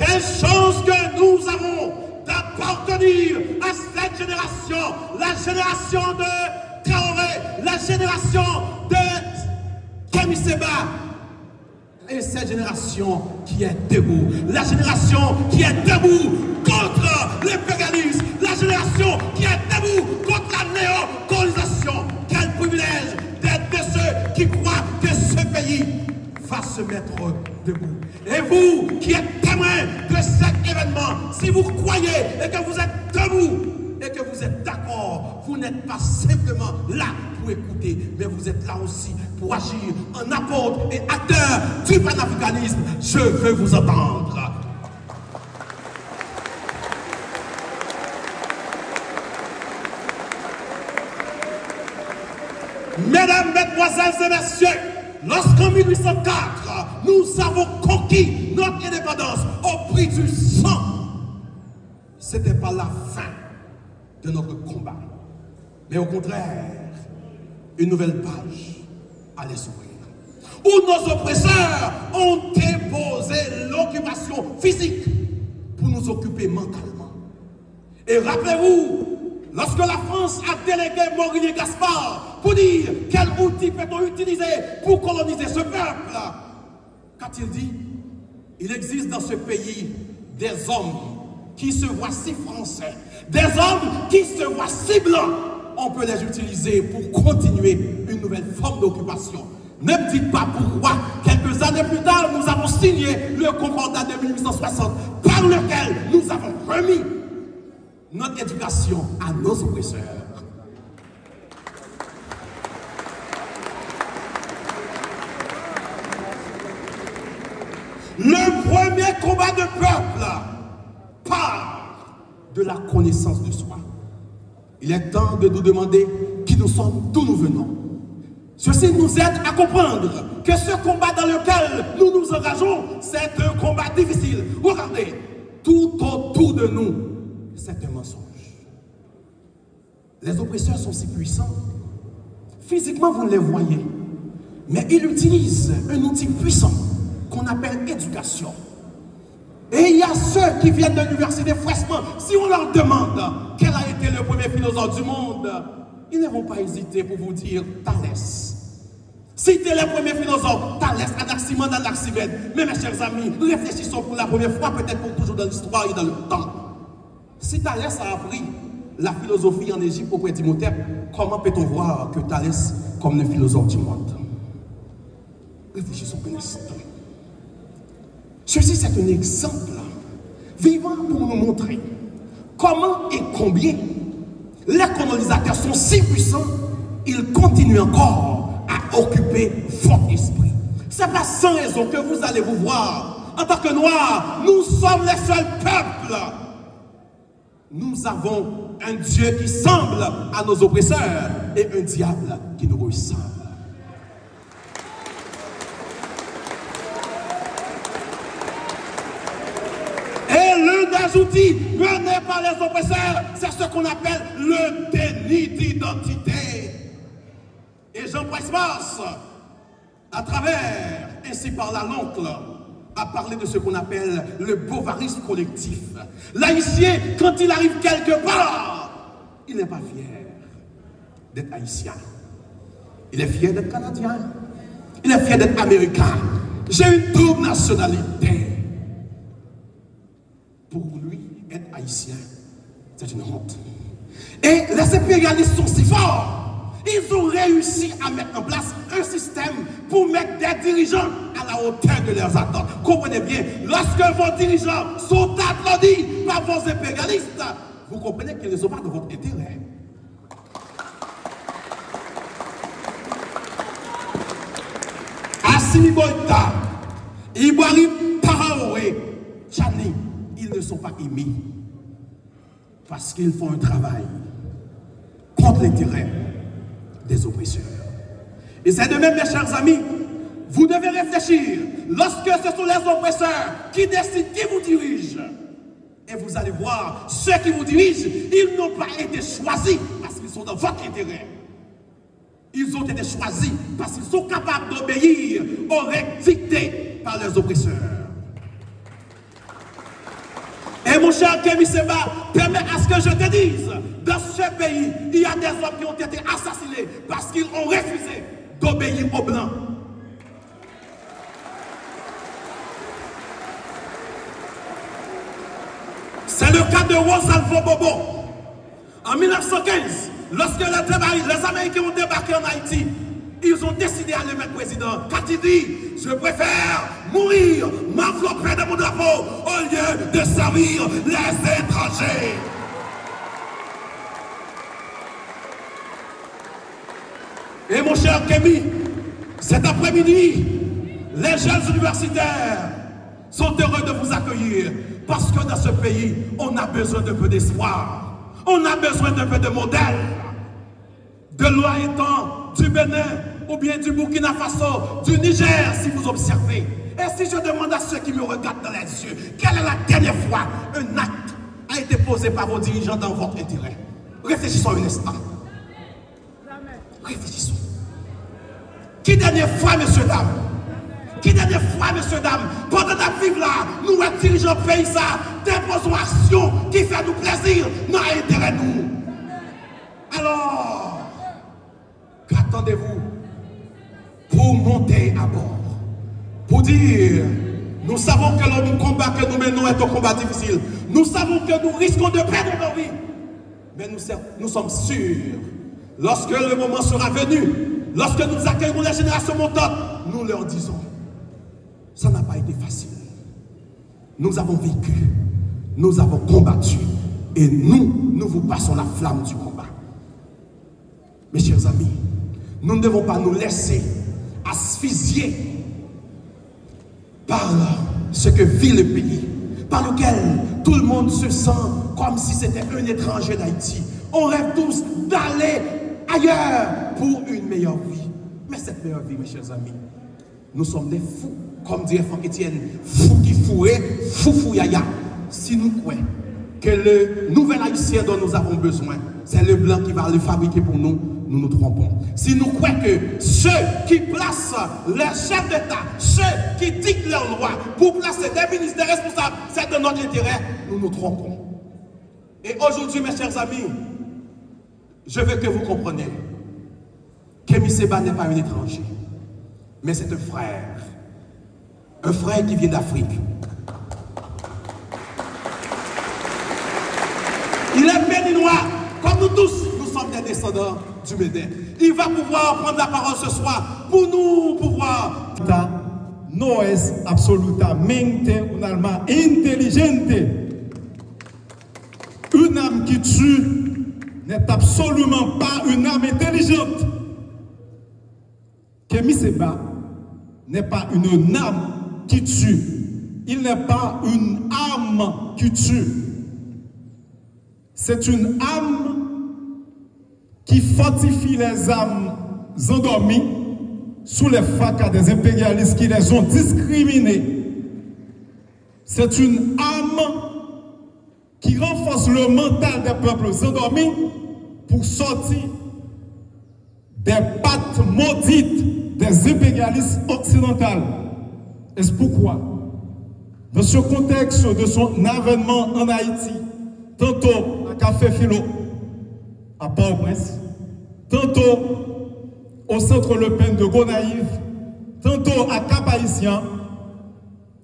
Quelle chance que nous avons d'appartenir à cette génération, la génération de Traoré, la génération de Kémy Séba, et cette génération qui est debout, la génération qui est debout contre l'impérialisme, la génération qui est debout contre la néocolonisation. Quel privilège d'être de ceux qui croient que ce pays va se mettre debout. Et vous qui êtes témoins de cet événement, si vous croyez et que vous êtes debout et que vous êtes d'accord, vous n'êtes pas simplement là pour écouter, mais vous êtes là aussi pour agir en apôtre et acteur du panafricanisme. Je veux vous entendre. Mesdames, mesdemoiselles et messieurs, lorsqu'en 1804, nous avons conquis notre indépendance au prix du sang, ce n'était pas la fin de notre combat, mais au contraire, une nouvelle page allait s'ouvrir, où nos oppresseurs ont déposé l'occupation physique pour nous occuper mentalement. Et rappelez-vous, lorsque la France a délégué Maurice Gaspard pour dire quel outil peut-on utiliser pour coloniser ce peuple, qu'a-t-il dit? Il existe dans ce pays des hommes qui se voient si français, des hommes qui se voient si blancs. On peut les utiliser pour continuer une nouvelle forme d'occupation. Ne me dites pas pourquoi, quelques années plus tard, nous avons signé le concordat de 1860 par lequel nous avons remis notre éducation à nos oppresseurs. Le premier combat de peuple part de la connaissance de soi. Il est temps de nous demander qui nous sommes, d'où nous venons. Ceci nous aide à comprendre que ce combat dans lequel nous nous engageons, c'est un combat difficile. Regardez, tout autour de nous, c'est un mensonge. Les oppresseurs sont si puissants. Physiquement, vous ne les voyez. Mais ils utilisent un outil puissant qu'on appelle éducation. Et il y a ceux qui viennent de l'université fraîchement. Si on leur demande quel a été le premier philosophe du monde, ils ne vont pas hésiter pour vous dire Thalès. Citez les premiers philosophes, Thalès, Anaximandre, Anaximède. Mais mes chers amis, réfléchissons pour la première fois, peut-être pour toujours dans l'histoire et dans le temps. Si Thalès a appris la philosophie en Égypte auprès d'Imhotep, comment peut-on voir que Thalès comme le philosophe du monde? Réfléchissons un instant. Ceci, c'est un exemple vivant pour nous montrer comment et combien les colonisateurs sont si puissants, ils continuent encore à occuper votre esprit. Ce n'est pas sans raison que vous allez vous voir. En tant que Noirs, nous sommes les seuls peuples. Nous avons un Dieu qui semble à nos oppresseurs et un diable qui nous ressemble. Des outils menés par les oppresseurs, c'est ce qu'on appelle le déni d'identité. Et Jean Presmas, à travers, ainsi par la l'oncle, a parlé de ce qu'on appelle le bovarisme collectif. L'haïtien, quand il arrive quelque part, il n'est pas fier d'être haïtien. Il est fier d'être canadien. Il est fier d'être américain. J'ai une double nationalité. Pour lui, être haïtien, c'est une honte. Et les impérialistes sont si forts, ils ont réussi à mettre en place un système pour mettre des dirigeants à la hauteur de leurs attentes. Comprenez bien, lorsque vos dirigeants sont applaudis par vos impérialistes, vous comprenez qu'ils ne sont pas de votre intérêt. Assimi Goïta, Ibrahim Traoré, Tchani, ils ne sont pas aimés parce qu'ils font un travail contre l'intérêt des oppresseurs. Et c'est de même, mes chers amis, vous devez réfléchir lorsque ce sont les oppresseurs qui décident qui vous dirige. Et vous allez voir, ceux qui vous dirigent, ils n'ont pas été choisis parce qu'ils sont dans votre intérêt. Ils ont été choisis parce qu'ils sont capables d'obéir aux règles dictées par les oppresseurs. Et mon cher Kémy Séba, permets à ce que je te dise, dans ce pays, il y a des hommes qui ont été assassinés parce qu'ils ont refusé d'obéir aux Blancs. C'est le cas de Rosalvo Bobo. En 1915, lorsque les Américains ont débarqué en Haïti, ils ont décidé à le mettre président. Quand il dit, je préfère mourir, m'envelopper de mon drapeau, au lieu de servir les étrangers. Et mon cher Kémy, cet après-midi, les jeunes universitaires sont heureux de vous accueillir. Parce que dans ce pays, on a besoin d'un peu d'espoir. On a besoin d'un peu de modèle. De loi étant du Bénin, ou bien du Burkina Faso, du Niger, si vous observez. Et si je demande à ceux qui me regardent dans les yeux, quelle est la dernière fois un acte a été posé par vos dirigeants dans votre intérêt? Réfléchissons un instant. Réfléchissons. Qui dernière fois, messieurs, dames? Qui dernière fois, messieurs, dames, pendant la vivre là, nous, les dirigeants pays, ça, déposons action qui fait nous plaisir, non intérêt nous. Alors, qu'attendez-vous pour monter à bord? Pour dire, nous savons que le combat que nous menons est un combat difficile. Nous savons que nous risquons de perdre nos vies. Mais nous sommes sûrs, lorsque le moment sera venu, lorsque nous accueillerons les générations montantes, nous leur disons, ça n'a pas été facile. Nous avons vécu, nous avons combattu, et nous vous passons la flamme du combat. Mes chers amis, nous ne devons pas nous laisser asphyxier par ce que vit le pays, par lequel tout le monde se sent comme si c'était un étranger d'Haïti. On rêve tous d'aller ailleurs pour une meilleure vie. Mais cette meilleure vie, mes chers amis, nous sommes des fous. Comme dirait Franck Etienne, fou qui fourait, fou yaya. Si nous croyons que le nouvel haïtien dont nous avons besoin, c'est le blanc qui va le fabriquer pour nous, nous nous trompons. Si nous croyons que ceux qui placent les chefs d'État, ceux qui dictent leurs lois pour placer des ministres, des responsables, c'est de notre intérêt, nous nous trompons. Et aujourd'hui, mes chers amis, je veux que vous compreniez Kémy Séba n'est pas un étranger, mais c'est un frère. Un frère qui vient d'Afrique. Il est béninois, comme nous tous, nous sommes des descendants du Bénin. Il va pouvoir prendre la parole ce soir pour nous pouvoir. No es absolutamente un alma intelligente. Une âme qui tue n'est absolument pas une âme intelligente. Kémy Séba n'est pas une âme qui tue. Il n'est pas une âme qui tue. C'est une âme qui fortifie les âmes endormies sous les fracas des impérialistes qui les ont discriminés. C'est une âme qui renforce le mental des peuples endormis pour sortir des pattes maudites des impérialistes occidentaux. Et c'est pourquoi, dans ce contexte de son avènement en Haïti, tantôt à Café Philo, à Port-au-Prince, tantôt au Centre Le Pen de Gonaïve, tantôt à Cap-Haïtien,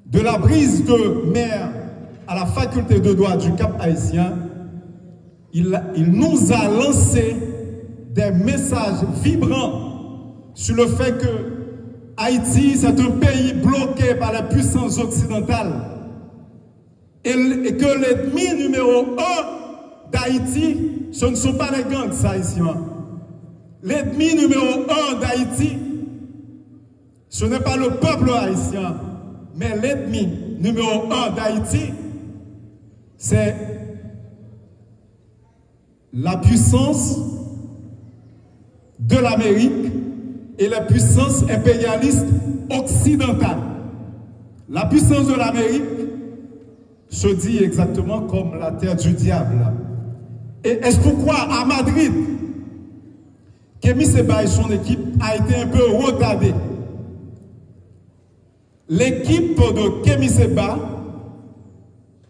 de la brise de mer à la faculté de droit du Cap-Haïtien, il nous a lancé des messages vibrants sur le fait que Haïti, c'est un pays bloqué par les puissances occidentales et que l'ennemi numéro 1 d'Haïti, ce ne sont pas les gangs haïtiens. L'ennemi numéro 1 d'Haïti, ce n'est pas le peuple haïtien, mais l'ennemi numéro 1 d'Haïti, c'est la puissance de l'Amérique et la puissance impérialiste occidentale. La puissance de l'Amérique se dit exactement comme la terre du diable. Et est-ce pourquoi à Madrid, Kémy Séba et son équipe a été un peu retardée. L'équipe de Kémy Séba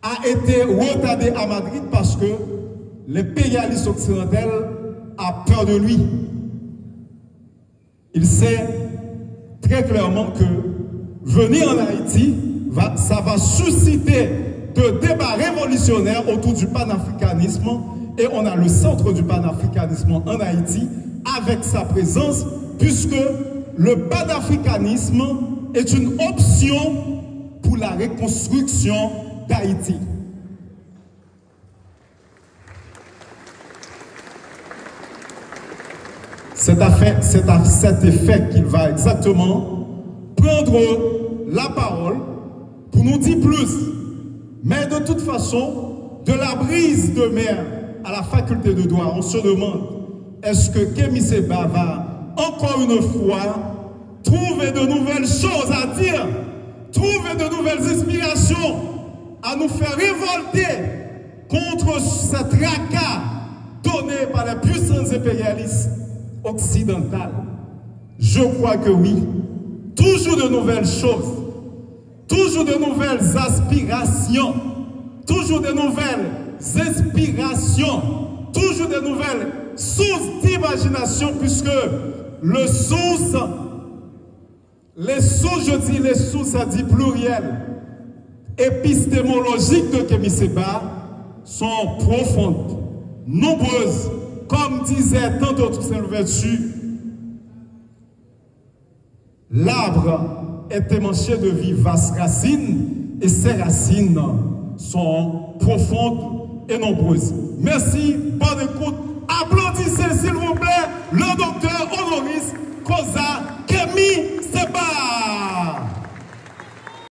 a été retardé à Madrid parce que l'impérialiste occidental a peur de lui. Il sait très clairement que venir en Haïti, ça va susciter de débats révolutionnaires autour du panafricanisme, et on a le centre du panafricanisme en Haïti avec sa présence, puisque le panafricanisme est une option pour la reconstruction d'Haïti. C'est à cet effet qu'il va exactement prendre la parole pour nous dire plus. Mais de toute façon, de la brise de mer à la faculté de droit, on se demande, est-ce que Kémy Séba va encore une fois trouver de nouvelles choses à dire, trouver de nouvelles inspirations à nous faire révolter contre ce tracas donné par les puissances impérialistes occidentales? Je crois que oui. Toujours de nouvelles choses, toujours de nouvelles aspirations, toujours de nouvelles inspirations, toujours de nouvelles sources d'imagination, puisque les sources, je dis les sources à dire pluriel, épistémologiques de Kémy Séba sont profondes, nombreuses, comme disait tant d'autres Saint Louverture. L'arbre est émanché de vivaces racines et ces racines sont profondes et nombreuses. Merci, bonne écoute. Applaudissez s'il vous plaît le docteur honoris causa